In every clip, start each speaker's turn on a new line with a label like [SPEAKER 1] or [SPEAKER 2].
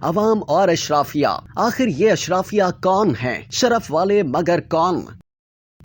[SPEAKER 1] عوام اور اشرافیہ، آخر یہ اشرافیہ کون ہیں؟ شرف والے مگر کون؟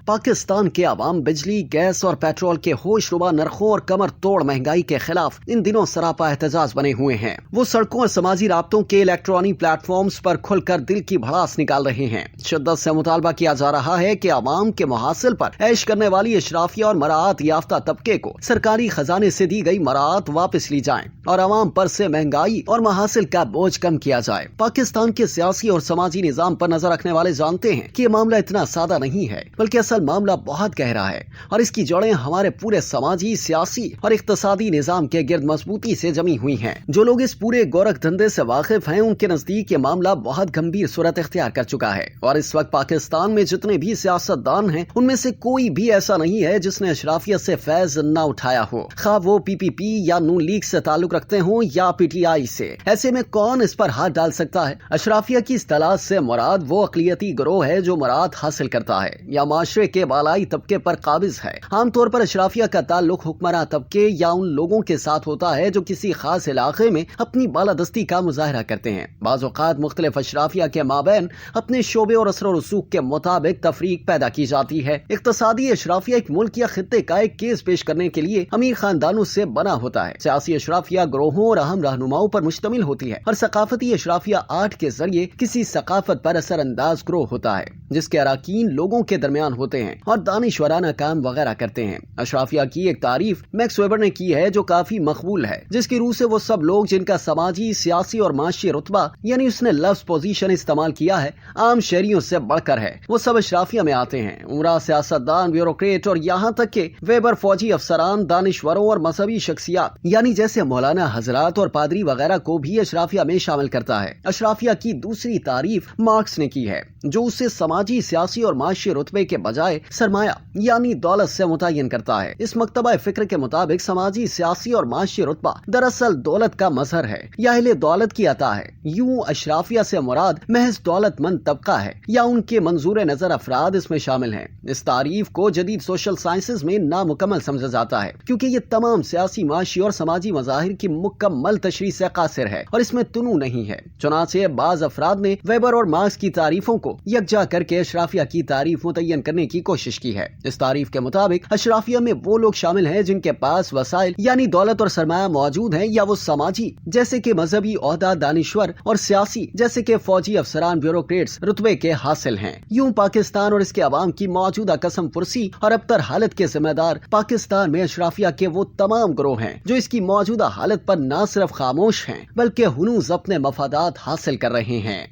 [SPEAKER 1] پاکستان کے عوام بجلی، گیس اور پیٹرول کے ہوش ربا نرخوں اور کمر توڑ مہنگائی کے خلاف ان دنوں سراپا احتجاج بنے ہوئے ہیں۔ وہ سڑکوں اور سماجی رابطوں کے الیکٹرانک پلیٹ فارمز پر کھل کر دل کی بھڑاس نکال رہے ہیں۔ شدت سے مطالبہ کیا جا رہا ہے کہ عوام کے محاصل پر عیش کرنے والی اشرافیہ اور مراعات یافتہ طبقے کو سرکاری خزانے سے دی گئی مراعات واپس لی جائیں اور عوام پر سے مہنگائی اور محاصل کا بوجھ کم کیا جائے۔ پاکستان کے سیاسی اور سماجی نظام پر نظر رکھنے والے جانتے ہیں کہ یہ معاملہ اتنا سادہ نہیں ہے، بلکہ اصل معاملہ بہت گہرا ہے اور اس کی جڑیں ہمارے پورے سماجی، سیاسی اور اقتصادی نظام کے گرد مضبوطی سے جمی ہوئی ہیں۔ جو لوگ اس پورے گورکھ دھندے سے واقف ہیں، ان کے نزدیک یہ معاملہ بہت گمبھیر صورت اختیار کر چکا ہے اور اس وقت پاکستان میں جتنے بھی سیاستدان ہیں، ان میں سے کوئی بھی ایسا نہیں ہے جس نے اشرافیہ سے فیض نہ اٹھایا ہو، خواہ وہ پی پی پی یا نون لیگ سے تعلق رکھتے ہوں یا پی ٹی آئی سے۔ ایسے میں کون اس پر ہاتھ ڈال سکتا ہے؟ اشرافیہ کی اصطلاح سے مراد وہ اقلیتی گروہ ہے جو مراعات حاصل کرتا ہے یا معاشرے کے بالائی طبقے پر قابض ہے۔ عام طور پر اشرافیہ کا تعلق حکمراں طبقے یا ان لوگوں کے ساتھ ہوتا ہے جو کسی خاص علاقے میں اپنی بالادستی کا مظاہرہ کرتے ہیں۔ بعض اوقات مختلف اشرافیہ کے مابین اپنے شعبے اور اثر و رسوخ کے مطابق تفریق پیدا کی جاتی ہے۔ اقتصادی اشرافیہ ایک ملک یا خطے کا ایک کیس پیش کرنے کے لیے امیر خاندانوں سے بنا ہوتا ہے۔ سیاسی اشرافیہ گروہوں اور اہم رہنماؤں پر مشتمل ہوتی ہے اور ثقافتی اشرافیہ آرٹ کے ذریعے کسی ثقافت پر اثر انداز گروہ ہوتا ہے جس کے اراکین لوگوں کے درمیان ہوتے ہیں اور دانشورانہ کام وغیرہ کرتے ہیں۔ اشرافیہ کی ایک تعریف میکس ویبر نے کی ہے جو کافی مقبول ہے، جس کی روح سے وہ سب لوگ جن کا سماجی، سیاسی اور معاشی رتبہ، یعنی اس نے لفظ پوزیشن استعمال کیا ہے، عام شہریوں سے بڑھ کر ہے، وہ سب اشرافیہ میں آتے ہیں۔ عمرہ، سیاستدان، بیوروکریٹ اور یہاں تک کہ ویبر فوجی افسران، دانشوروں اور مذہبی شخصیات یعنی جیسے مولانا حضرات اور پادری وغیرہ کو بھی اشرافیہ میں شامل کرتا ہے۔ اشرافیہ کی دوسری تعریف مارکس نے کی ہے جو اسے سماجی، سیاسی اور معاشی رتبے کے بجائے سرمایہ یعنی دولت سے متعین کرتا ہے۔ اس مکتبہ فکر کے مطابق سماجی، سیاسی اور معاشی رتبہ دراصل دولت کا مظہر ہے یا اہل دولت کی عطا ہے۔ یوں اشرافیہ سے مراد محض دولت مند طبقہ ہے یا ان کے منظور نظر افراد اس میں شامل ہیں۔ اس تعریف کو جدید سوشل سائنسز میں نامکمل سمجھا جاتا ہے کیونکہ یہ تمام سیاسی، معاشی اور سماجی مظاہر کی مکمل تشریح سے قاصر ہے اور اس میں تنوع نہیں ہے۔ چنانچہ بعض افراد نے ویبر اور مارکس کی تعریفوں کو یکجا کر کے اشرافیہ کی تعریف متعین کرنے کی کوشش کی ہے۔ اس تعریف کے مطابق اشرافیہ میں وہ لوگ شامل ہیں جن کے پاس وسائل یعنی دولت اور سرمایہ موجود ہیں، یا وہ سماجی جیسے کہ مذہبی عہدہ دانشور اور سیاسی جیسے کہ فوجی افسران، بیوروکریٹس رتبے کے حاصل ہیں۔ یوں پاکستان اور اس کے عوام کی موجودہ قسم پرسی اور ابتر حالت کے ذمہ دار پاکستان میں اشرافیہ کے وہ تمام گروہ ہیں جو اس کی موجودہ حالت پر نہ صرف خاموش ہیں بلکہ ہنوز اپنے مفادات حاصل کر رہے ہیں۔